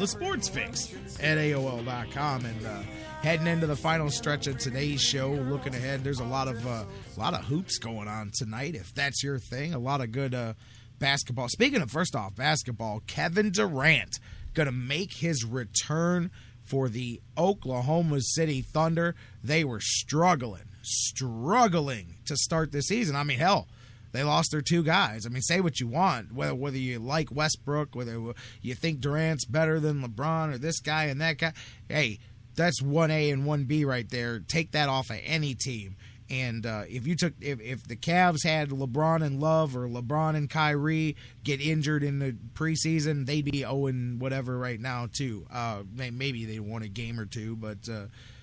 The Sports Fix at AOL.com. And heading into the final stretch of today's show, looking ahead, there's a lot of hoops going on tonight, if that's your thing. A lot of good basketball. Speaking of, first off, basketball, Kevin Durant going to make his return for the Oklahoma City Thunder. They were struggling to start the season. I mean, hell, they lost their two guys. I mean, say what you want, whether you like Westbrook, whether you think Durant's better than LeBron or this guy and that guy. Hey, that's 1A and 1B right there. Take that off of any team. And if the Cavs had LeBron and Love or LeBron and Kyrie get injured in the preseason, they'd be 0 whatever right now too. Maybe they won a game or two, but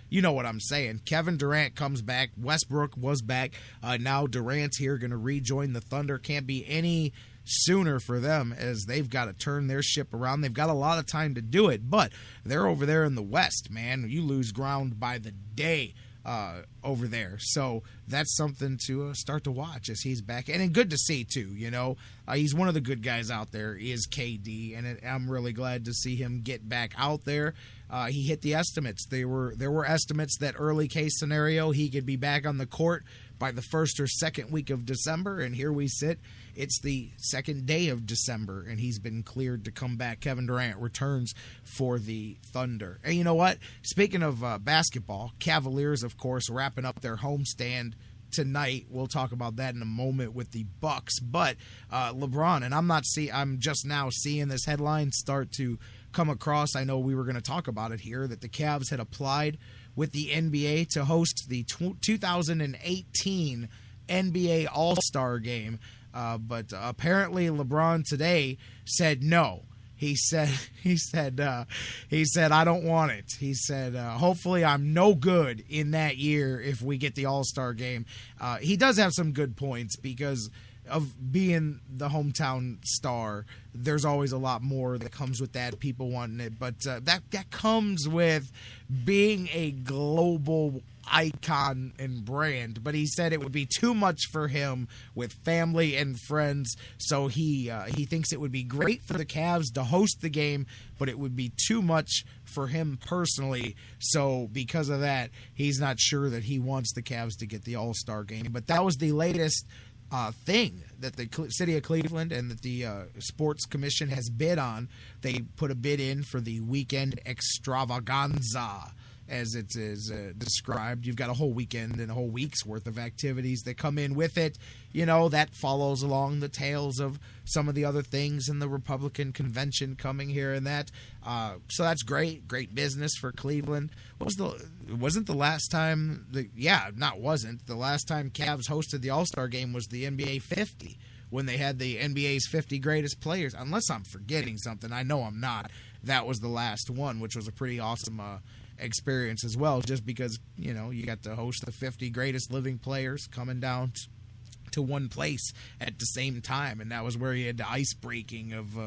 you know what I'm saying. Kevin Durant comes back. Westbrook was back. Now Durant's here, going to rejoin the Thunder. Can't be any sooner for them, as they've got to turn their ship around. They've got a lot of time to do it, but they're over there in the West, man. You lose ground by the day over there. So that's something to start to watch as he's back. And good to see, too, you know. He's one of the good guys out there, is KD, and I'm really glad to see him get back out there. He hit the estimates. There were estimates that early case scenario, he could be back on the court by the first or second week of December, and here we sit. It's the second day of December, and he's been cleared to come back. Kevin Durant returns for the Thunder. And you know what? Speaking of basketball, Cavaliers, of course, wrapping up their homestand tonight. We'll talk about that in a moment with the Bucks. But LeBron, and I'm just now seeing this headline start to come across. I know we were going to talk about it here, that the Cavs had applied with the NBA to host the 2018 NBA All-Star Game. But apparently LeBron today said no. He said, I don't want it. He said, hopefully I'm no good in that year if we get the All-Star game. He does have some good points, because of being the hometown star, there's always a lot more that comes with that, people wanting it. But that comes with being a global icon and brand. But he said it would be too much for him with family and friends, so he thinks it would be great for the Cavs to host the game, but it would be too much for him personally. So because of that, he's not sure that he wants the Cavs to get the All-Star game. But that was the latest thing that the city of Cleveland and that the Sports Commission has bid on. They put a bid in for the weekend extravaganza, as it is described. You've got a whole weekend and a whole week's worth of activities that come in with it. You know, that follows along the tails of some of the other things in the Republican convention coming here and that. So that's great business for Cleveland. The last time Cavs hosted the All-Star game was the NBA 50, when they had the NBA's 50 greatest players. Unless I'm forgetting something. I know I'm not. That was the last one, which was a pretty awesome experience as well, just because, you know, you got to host the 50 greatest living players coming down to one place at the same time, and that was where you had the ice breaking of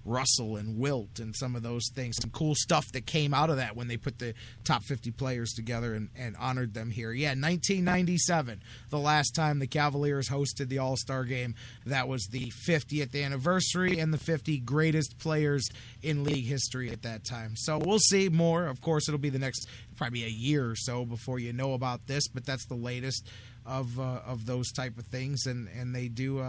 Russell and Wilt and some of those things. Some cool stuff that came out of that when they put the top 50 players together and honored them here. Yeah, 1997, the last time the Cavaliers hosted the All-Star game. That was the 50th anniversary and the 50 greatest players in league history at that time. So we'll see more. Of course, it'll be the next probably a year or so before you know about this, but that's the latest of those type of things, and they do.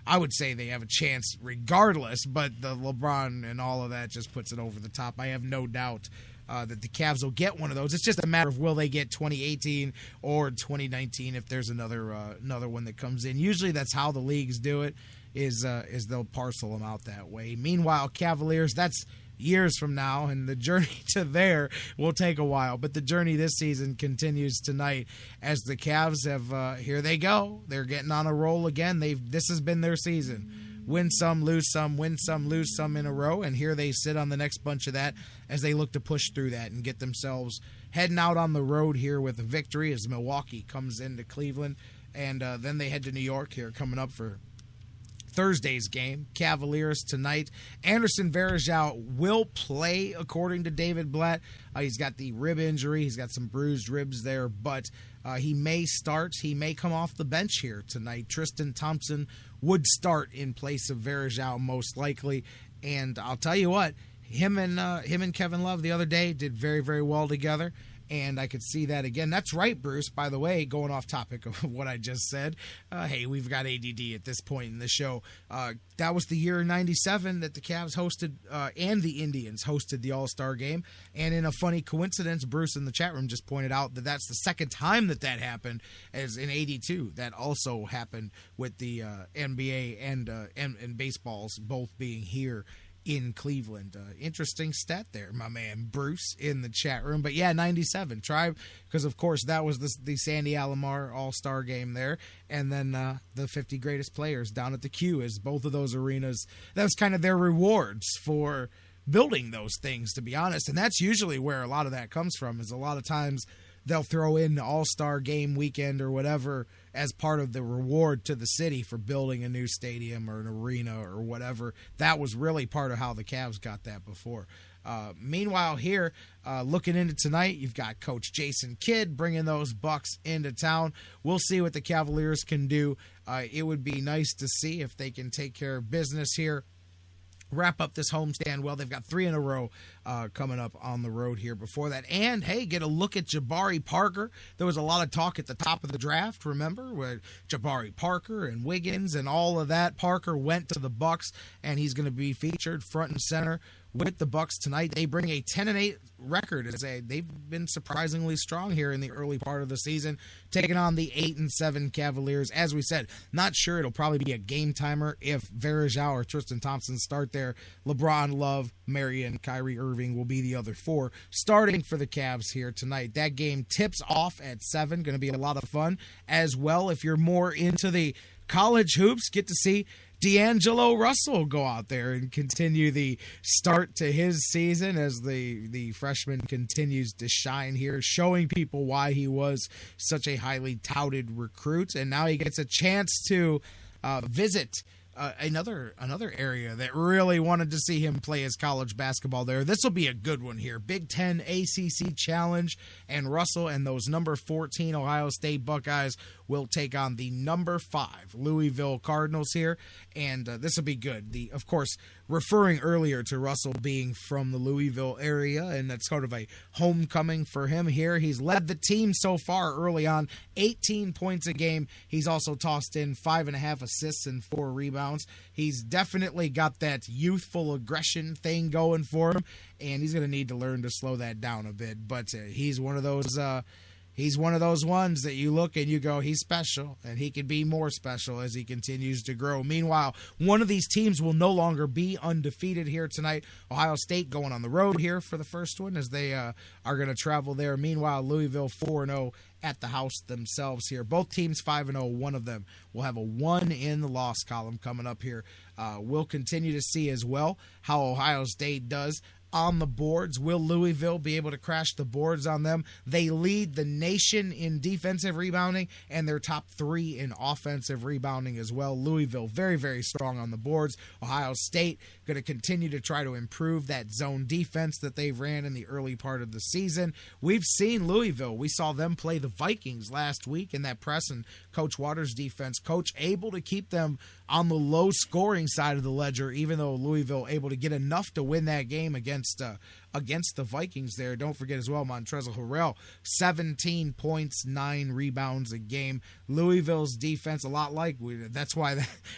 I would say they have a chance regardless, but the LeBron and all of that just puts it over the top. I have no doubt that the Cavs will get one of those. It's just a matter of will they get 2018 or 2019 if there's another one that comes in. Usually that's how the leagues do it, is they'll parcel them out that way. Meanwhile, Cavaliers, that's years from now, and the journey to there will take a while. But the journey this season continues tonight as the Cavs have, here they go. They're getting on a roll again. This has been their season. Win some, lose some, win some, lose some in a row, and here they sit on the next bunch of that as they look to push through that and get themselves heading out on the road here with a victory as Milwaukee comes into Cleveland, and then they head to New York here coming up for Thursday's game. Cavaliers tonight. Anderson Varejao will play, according to David Blatt. He's got the rib injury. He's got some bruised ribs there, but he may start. He may come off the bench here tonight. Tristan Thompson would start in place of Varejao most likely, and I'll tell you what, him and Kevin Love the other day did very, very well together. And I could see that again. That's right, Bruce. By the way, going off topic of what I just said, hey, we've got ADD at this point in the show. That was the year 97 that the Cavs hosted and the Indians hosted the All-Star game. And in a funny coincidence, Bruce in the chat room just pointed out that that's the second time that happened, as in 82. That also happened with the NBA and baseballs both being here in Cleveland. Interesting stat there, my man Bruce in the chat room. But yeah, 97. Try, because of course that was the Sandy Alomar All-Star game there. And then the 50 greatest players down at the Q, as both of those arenas, that was kind of their rewards for building those things, to be honest. And that's usually where a lot of that comes from, is a lot of times they'll throw in the All-Star game weekend or whatever as part of the reward to the city for building a new stadium or an arena or whatever. That was really part of how the Cavs got that before. Meanwhile, here, looking into tonight, you've got Coach Jason Kidd bringing those Bucks into town. We'll see what the Cavaliers can do. It would be nice to see if they can take care of business here, wrap up this homestand well. They've got 3 in a row coming up on the road here before that. And, hey, get a look at Jabari Parker. There was a lot of talk at the top of the draft, remember, where Jabari Parker and Wiggins and all of that. Parker went to the Bucks, and he's going to be featured front and center with the Bucks tonight. They bring a 10-8 record. They've been surprisingly strong here in the early part of the season, taking on the 8-7 Cavaliers. As we said, not sure it'll probably be a game timer if Varejao or Tristan Thompson start there. LeBron, Love, Marion, Kyrie Irving will be the other 4 starting for the Cavs here tonight. That game tips off at 7. Going to be a lot of fun as well. If you're more into the college hoops, get to see D'Angelo Russell go out there and continue the start to his season as the freshman continues to shine here, showing people why he was such a highly touted recruit. And now he gets a chance to visit another area that really wanted to see him play his college basketball there. This will be a good one here. Big Ten ACC Challenge, and Russell and those number 14 Ohio State Buckeyes will take on the number 5 Louisville Cardinals here, and this will be good. Of course, referring earlier to Russell being from the Louisville area, and that's sort of a homecoming for him here. He's led the team so far early on, 18 points a game. He's also tossed in 5.5 assists and 4 rebounds. He's definitely got that youthful aggression thing going for him, and he's going to need to learn to slow that down a bit. But he's one of those ones that you look and you go, he's special, and he can be more special as he continues to grow. Meanwhile, one of these teams will no longer be undefeated here tonight. Ohio State going on the road here for the first one as they are going to travel there. Meanwhile, Louisville 4-0 at the house themselves here. Both teams 5-0. One of them will have a 1 in the loss column coming up here. We'll continue to see as well how Ohio State does on the boards. Will Louisville be able to crash the boards on them? They lead the nation in defensive rebounding, and they're top 3 in offensive rebounding as well. Louisville very, very strong on the boards. Ohio State going to continue to try to improve that zone defense that they've ran in the early part of the season. We've seen Louisville. We saw them play the Vikings last week in that press and Coach Waters' defense. Coach able to keep them on the low scoring side of the ledger, even though Louisville able to get enough to win that game against the Vikings there. Don't forget as well, Montrezl Harrell, 17 points, 9 rebounds a game. Louisville's defense, a lot like, that's why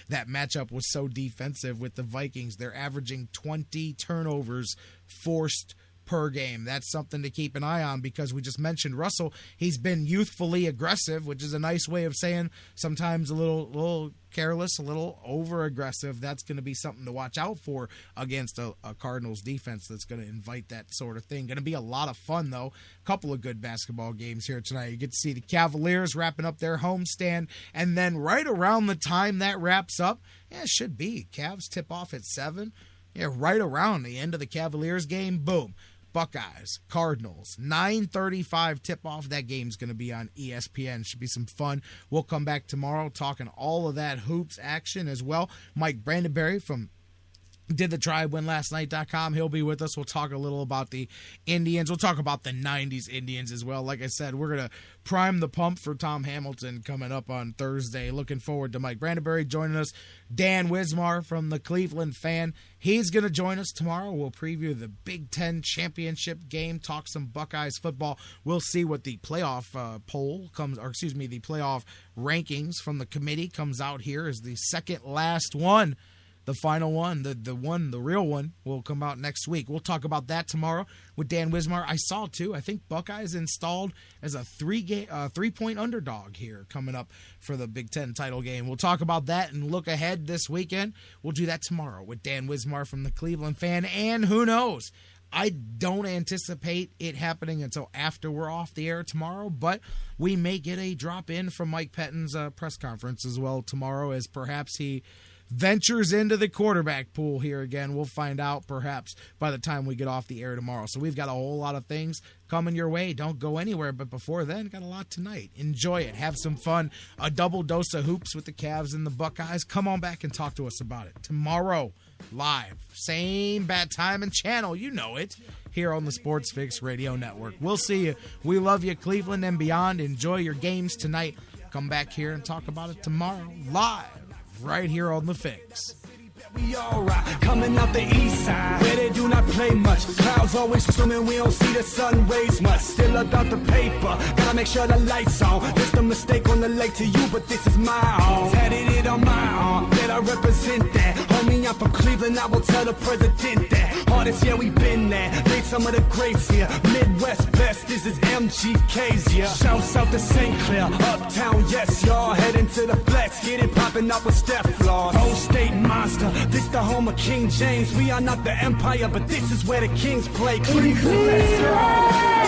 that matchup was so defensive with the Vikings. They're averaging 20 turnovers forced per game. That's something to keep an eye on, because we just mentioned Russell. He's been youthfully aggressive, which is a nice way of saying sometimes a little careless, a little over-aggressive. That's going to be something to watch out for against a Cardinals defense that's going to invite that sort of thing. Going to be a lot of fun, though. A couple of good basketball games here tonight. You get to see the Cavaliers wrapping up their homestand, and then right around the time that wraps up, it should be Cavs tip off at 7. Yeah, right around the end of the Cavaliers game, boom. Buckeyes, Cardinals, 9:35 tip-off. That game's going to be on ESPN. Should be some fun. We'll come back tomorrow talking all of that hoops action as well. Mike Brandenberry from did the trywinlasttnight.com. He'll be with us. We'll talk a little about the Indians. We'll talk about the 90s Indians as well. Like I said, we're going to prime the pump for Tom Hamilton coming up on Thursday. Looking forward to Mike Brandenburg joining us. Dan Wismar from the Cleveland Fan. He's going to join us tomorrow. We'll preview the Big Ten championship game, talk some Buckeyes football. We'll see what the playoff the playoff rankings from the committee comes out here as the second last one. The final one, the real one, will come out next week. We'll talk about that tomorrow with Dan Wismar. I saw, too, I think Buckeyes installed as a three-point underdog here coming up for the Big Ten title game. We'll talk about that and look ahead this weekend. We'll do that tomorrow with Dan Wismar from the Cleveland Fan. And who knows? I don't anticipate it happening until after we're off the air tomorrow, but we may get a drop-in from Mike Pettine's press conference as well tomorrow, as perhaps he ventures into the quarterback pool here again. We'll find out perhaps by the time we get off the air tomorrow. So we've got a whole lot of things coming your way. Don't go anywhere. But before then, got a lot tonight. Enjoy it. Have some fun. A double dose of hoops with the Cavs and the Buckeyes. Come on back and talk to us about it. Tomorrow, live. Same bat time and channel. You know it. Here on the Sports Fix Radio Network. We'll see you. We love you, Cleveland and beyond. Enjoy your games tonight. Come back here and talk about it tomorrow. Live. Right here on The Fix. We all right, coming out the east side, where they do not play much. Clouds always swimming, we don't see the sun rays much. Still about the paper, gotta make sure the lights on. Just a mistake on the lake to you, but this is my own. Tatted it on my arm, that I represent that. Homie, I'm from Cleveland, I will tell the president that. Hardest, yeah, we been there, made some of the greats here. Midwest best, this is MGK's, yeah. Shouts out to St. Clair, uptown, yes, y'all. Heading to the flex, get it popping up with Steph Flaws. Whole state monster. This the home of King James. We are not the empire, but this is where the kings play. Cleveland.